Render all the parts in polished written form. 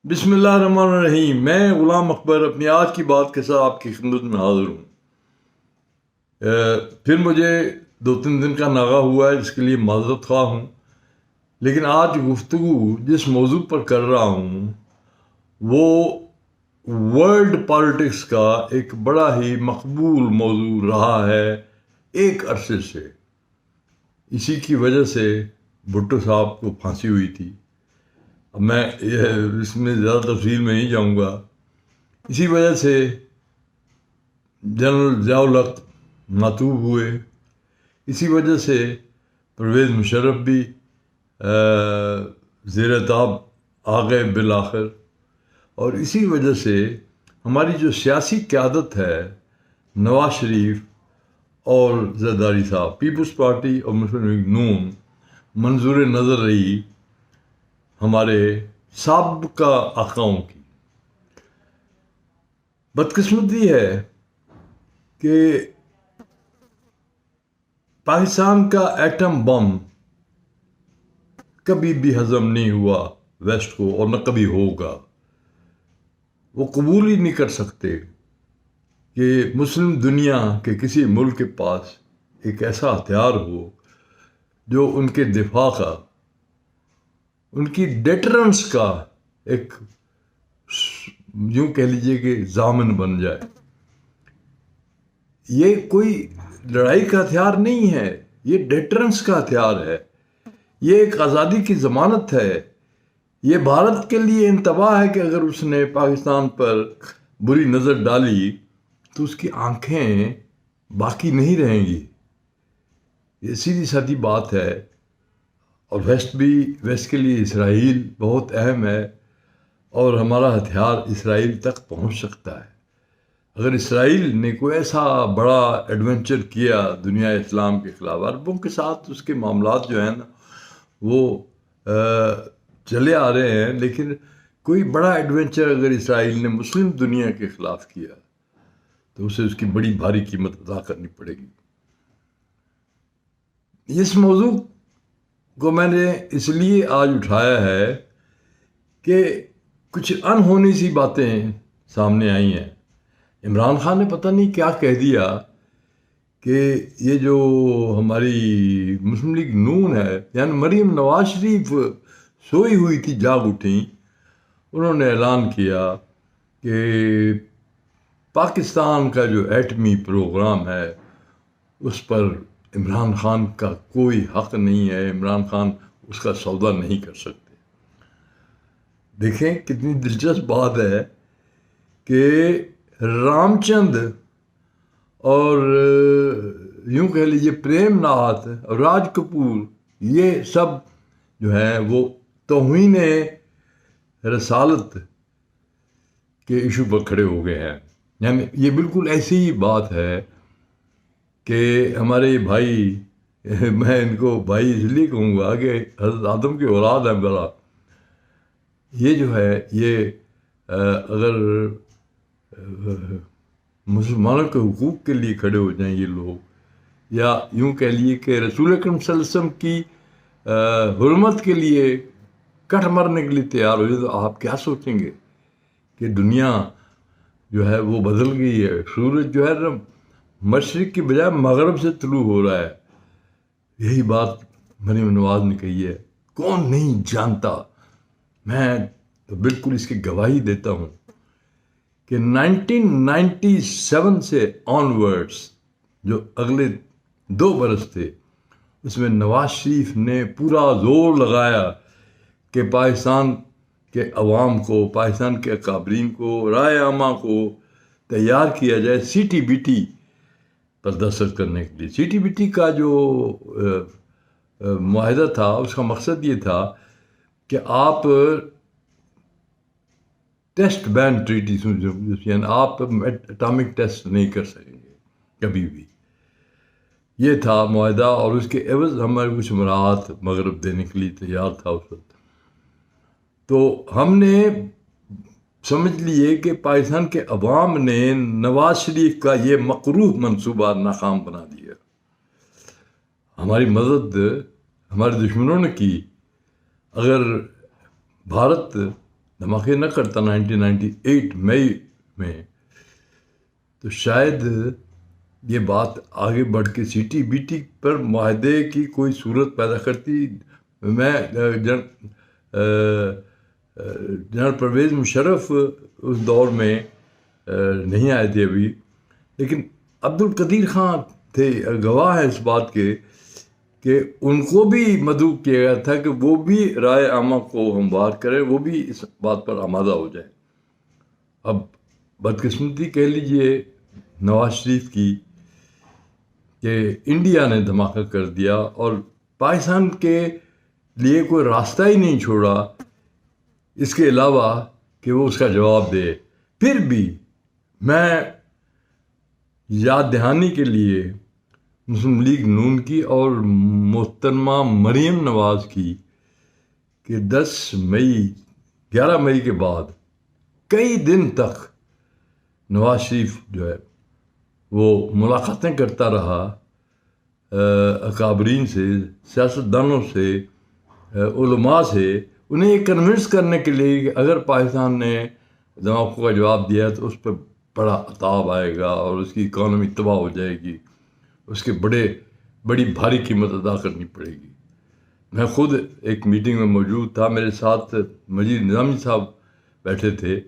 بسم اللہ الرحمن الرحیم۔ میں غلام اکبر اپنی آج کی بات کے ساتھ آپ کی خدمت میں حاضر ہوں۔ پھر مجھے 2-3 دن کا ناغہ ہوا ہے، جس کے لیے معذرت خواہ ہوں، لیکن آج گفتگو جس موضوع پر کر رہا ہوں وہ ورلڈ پالیٹکس کا ایک بڑا ہی مقبول موضوع رہا ہے ایک عرصے سے۔ اسی کی وجہ سے بھٹو صاحب کو پھانسی ہوئی تھی۔ اب میں اس میں زیادہ تفصیل میں نہیں جاؤں گا۔ اسی وجہ سے جنرل ضیاء الحق معطوب ہوئے، اسی وجہ سے پرویز مشرف بھی زیر تاب آ گئے بالآخر، اور اسی وجہ سے ہماری جو سیاسی قیادت ہے، نواز شریف اور زرداری صاحب، پیپلز پارٹی اور مسلم لیگ نون منظور نظر رہی ہمارے سابقہ آقاؤں کی۔ بدقسمتی ہے کہ پاکستان کا ایٹم بم کبھی بھی ہضم نہیں ہوا ویسٹ کو، اور نہ کبھی ہوگا۔ وہ قبول ہی نہیں کر سکتے کہ مسلم دنیا کے کسی ملک کے پاس ایک ایسا ہتھیار ہو جو ان کے دفاع کا، ان کی ڈیٹرنس کا ایک یوں کہہ لیجیے کہ ضامن بن جائے۔ یہ کوئی لڑائی کا ہتھیار نہیں ہے، یہ ڈیٹرنس کا ہتھیار ہے، یہ ایک آزادی کی ضمانت ہے۔ یہ بھارت کے لیے انتباہ ہے کہ اگر اس نے پاکستان پر بری نظر ڈالی تو اس کی آنکھیں باقی نہیں رہیں گی۔ یہ سیدھی سادی بات ہے۔ اور ویسٹ کے لیے اسرائیل بہت اہم ہے، اور ہمارا ہتھیار اسرائیل تک پہنچ سکتا ہے۔ اگر اسرائیل نے کوئی ایسا بڑا ایڈونچر کیا دنیا اسلام کے خلاف، عربوں کے ساتھ اس کے معاملات جو ہیں نا وہ چلے آ رہے ہیں، لیکن کوئی بڑا ایڈونچر اگر اسرائیل نے مسلم دنیا کے خلاف کیا تو اسے اس کی بڑی بھاری قیمت ادا کرنی پڑے گی۔ اس موضوع کو میں نے اس لیے آج اٹھایا ہے کہ کچھ انہونی سی باتیں سامنے آئی ہیں۔ عمران خان نے پتہ نہیں کیا کہہ دیا کہ یہ جو ہماری مسلم لیگ نون ہے، یعنی مریم نواز شریف سوئی ہوئی تھی، جاگ اٹھیں، انہوں نے اعلان کیا کہ پاکستان کا جو ایٹمی پروگرام ہے اس پر عمران خان کا کوئی حق نہیں ہے، عمران خان اس کا سودا نہیں کر سکتے۔ دیکھیں کتنی دلچسپ بات ہے کہ رام چند اور یوں کہہ لیجیے پریم ناتھ اور راج کپور، یہ سب جو ہیں وہ توہین رسالت کے ایشو پر کھڑے ہو گئے ہیں۔ یعنی یہ بالکل ایسی ہی بات ہے کہ ہمارے بھائی، میں ان کو بھائی اس لیے کہوں گا کہ حضرت آدم کی اولاد ہیں بڑا، یہ جو ہے یہ اگر مسلمانوں کے حقوق کے لیے کھڑے ہو جائیں یہ لوگ، یا یوں کہہ لیے کہ رسول اکرم صلی اللہ علیہ وسلم کی حرمت کے لیے کٹ مرنے کے لیے تیار ہو جائے، تو آپ کیا سوچیں گے کہ دنیا جو ہے وہ بدل گئی ہے۔ سورج جو ہے نا مشرق کی بجائے مغرب سے طلوع ہو رہا ہے۔ یہی بات مریم نواز نے کہی ہے، کون نہیں جانتا۔ میں تو بالکل اس کی گواہی دیتا ہوں کہ 1997 سے آنورڈس جو اگلے 2 برس تھے، اس میں نواز شریف نے پورا زور لگایا کہ پاکستان کے عوام کو، پاکستان کے اکابرین کو، رائے عامہ کو تیار کیا جائے سی ٹی بی ٹی پر دستخط کرنے کے لیے۔ سی ٹی بی ٹی کا جو معاہدہ تھا اس کا مقصد یہ تھا کہ آپ ٹیسٹ بین ٹریٹی، یعنی آپ اٹامک ٹیسٹ نہیں کر سکیں گے کبھی بھی، یہ تھا معاہدہ، اور اس کے عوض ہمارے کچھ مراعات مغرب دینے کے لیے تیار تھا اس وقت۔ تو ہم نے سمجھ لیے کہ پاکستان کے عوام نے نواز شریف کا یہ مکروہ منصوبہ ناکام بنا دیا۔ ہماری مدد ہمارے دشمنوں نے کی۔ اگر بھارت دھماکے نہ کرتا 1998 مئی میں، تو شاید یہ بات آگے بڑھ کے سی ٹی بی ٹی پر معاہدے کی کوئی صورت پیدا کرتی. میں جنرل پرویز مشرف اس دور میں نہیں آئے تھے ابھی، لیکن عبد القدیر خان تھے، گواہ ہیں اس بات کے کہ ان کو بھی مدعو کیا گیا تھا کہ وہ بھی رائے عامہ کو ہموار کریں، وہ بھی اس بات پر آمادہ ہو جائیں. اب بدقسمتی کہہ لیجئے نواز شریف کی کہ انڈیا نے دھماکہ کر دیا اور پاکستان کے لیے کوئی راستہ ہی نہیں چھوڑا اس کے علاوہ کہ وہ اس کا جواب دے. پھر بھی میں یاد دہانی کے لیے مسلم لیگ نون کی اور محترمہ مریم نواز کی کہ 11 مئی کے بعد کئی دن تک نواز شریف جو ہے وہ ملاقاتیں کرتا رہا اکابرین سے، سیاستدانوں سے، علماء سے، انہیں یہ کنونس کرنے کے لیے کہ اگر پاکستان نے دھماکوں کا جواب دیا تو اس پہ بڑا عذاب آئے گا اور اس کی اکانومی تباہ ہو جائے گی، اس کے بڑی بھاری قیمت ادا کرنی پڑے گی. میں خود ایک میٹنگ میں موجود تھا، میرے ساتھ مجید نظامی صاحب بیٹھے تھے،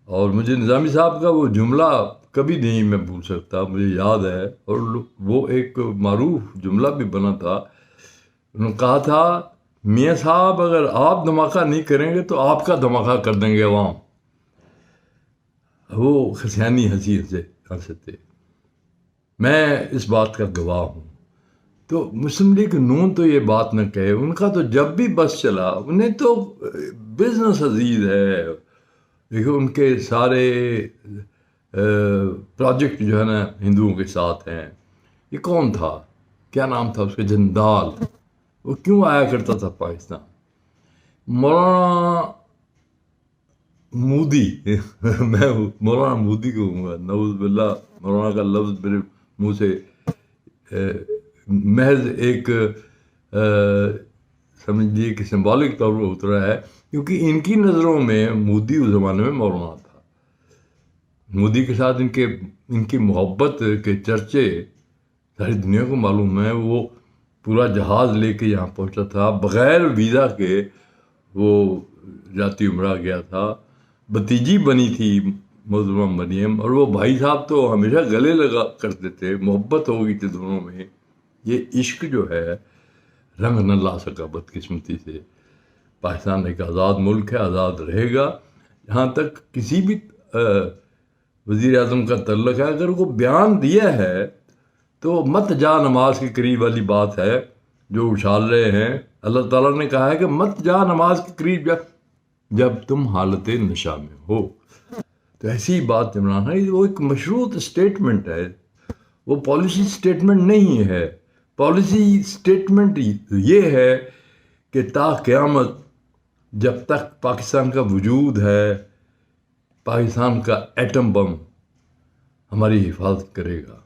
اور مجھے نظامی صاحب کا وہ جملہ کبھی نہیں میں بھول سکتا، مجھے یاد ہے، اور وہ ایک معروف جملہ بھی بنا تھا. انہوں نے کہا تھا میاں صاحب اگر آپ دھماکہ نہیں کریں گے تو آپ کا دھماکہ کر دیں گے عوام. وہ خسیانی ہنسے تھے. میں اس بات کا گواہ ہوں. تو مسلم لیگ نون تو یہ بات نہ کہے، ان کا تو جب بھی بس چلا، انہیں تو بزنس عزیز ہے. دیکھو ان کے سارے پروجیکٹ جو ہے نا ہندوؤں کے ساتھ ہیں. یہ کون تھا، کیا نام تھا اس کا، جندال، وہ کیوں آیا کرتا تھا پاکستان. مولانا مودی میں مولانا مودی کو ہوں گا، نعوذ باللہ مولانا کا لفظ میرے منہ سے محض ایک سمجھیے کہ سمبولک طور پر اترا ہے، کیونکہ ان کی نظروں میں مودی اس زمانے میں مولانا تھا. مودی کے ساتھ ان کی محبت کے چرچے ساری دنیا کو معلوم ہے. وہ پورا جہاز لے کے یہاں پہنچا تھا، بغیر ویزا کے وہ جاتی عمرہ گیا تھا. بھتیجی بنی تھی محترمہ مریم، اور وہ بھائی صاحب تو ہمیشہ گلے لگا کرتے تھے، محبت ہو گئی تھی دونوں میں. یہ عشق جو ہے رنگ نہ لا سکا بدقسمتی سے. پاکستان ایک آزاد ملک ہے، آزاد رہے گا. جہاں تک کسی بھی وزیر اعظم کا تعلق ہے، اگر وہ بیان دیا ہے تو مت جا نماز کے قریب والی بات ہے جو اچھال رہے ہیں. اللہ تعالیٰ نے کہا ہے کہ مت جا نماز کے قریب جب تم حالت نشہ میں ہو. تو ایسی بات عمران ہے، وہ ایک مشروط اسٹیٹمنٹ ہے، وہ پالیسی اسٹیٹمنٹ نہیں ہے. پالیسی اسٹیٹمنٹ یہ ہے کہ تا قیامت جب تک پاکستان کا وجود ہے، پاکستان کا ایٹم بم ہماری حفاظت کرے گا.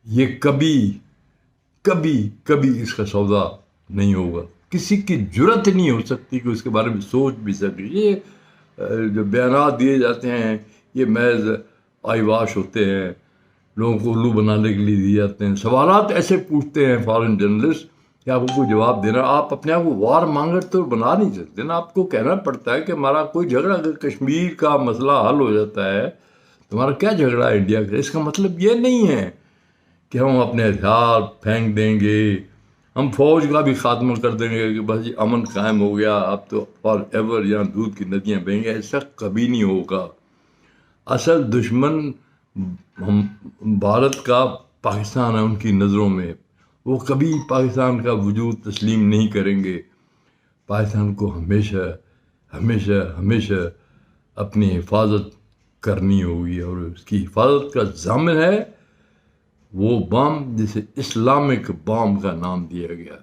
یہ کبھی اس کا سودا نہیں ہوگا. کسی کی جرت نہیں ہو سکتی کہ اس کے بارے میں سوچ بھی سکے. یہ جو بیانات دیے جاتے ہیں یہ محض آئی واش ہوتے ہیں، لوگوں کو الو بنانے کے لیے دیے جاتے ہیں. سوالات ایسے پوچھتے ہیں فارن جرنلسٹ کہ آپ کو جواب دینا، آپ اپنے آپ کو وار مانگر تو بنا نہیں سکتے نا. آپ کو کہنا پڑتا ہے کہ ہمارا کوئی جھگڑا، اگر کشمیر کا مسئلہ حل ہو جاتا ہے تمہارا کیا جھگڑا ہے انڈیا کا. اس کا مطلب یہ نہیں ہے کہ ہم اپنے ہتھیار پھینک دیں گے، ہم فوج کا بھی خاتمہ کر دیں گے کہ بس جی امن قائم ہو گیا، اب تو فار ایور یہاں دودھ کی ندیاں بہیں گے. ایسا کبھی نہیں ہوگا. اصل دشمن بھارت کا پاکستان ہے ان کی نظروں میں. وہ کبھی پاکستان کا وجود تسلیم نہیں کریں گے. پاکستان کو ہمیشہ ہمیشہ ہمیشہ اپنی حفاظت کرنی ہوگی، اور اس کی حفاظت کا ضامن ہے وہ بام جسے اسلامک بام کا نام دیا گیا.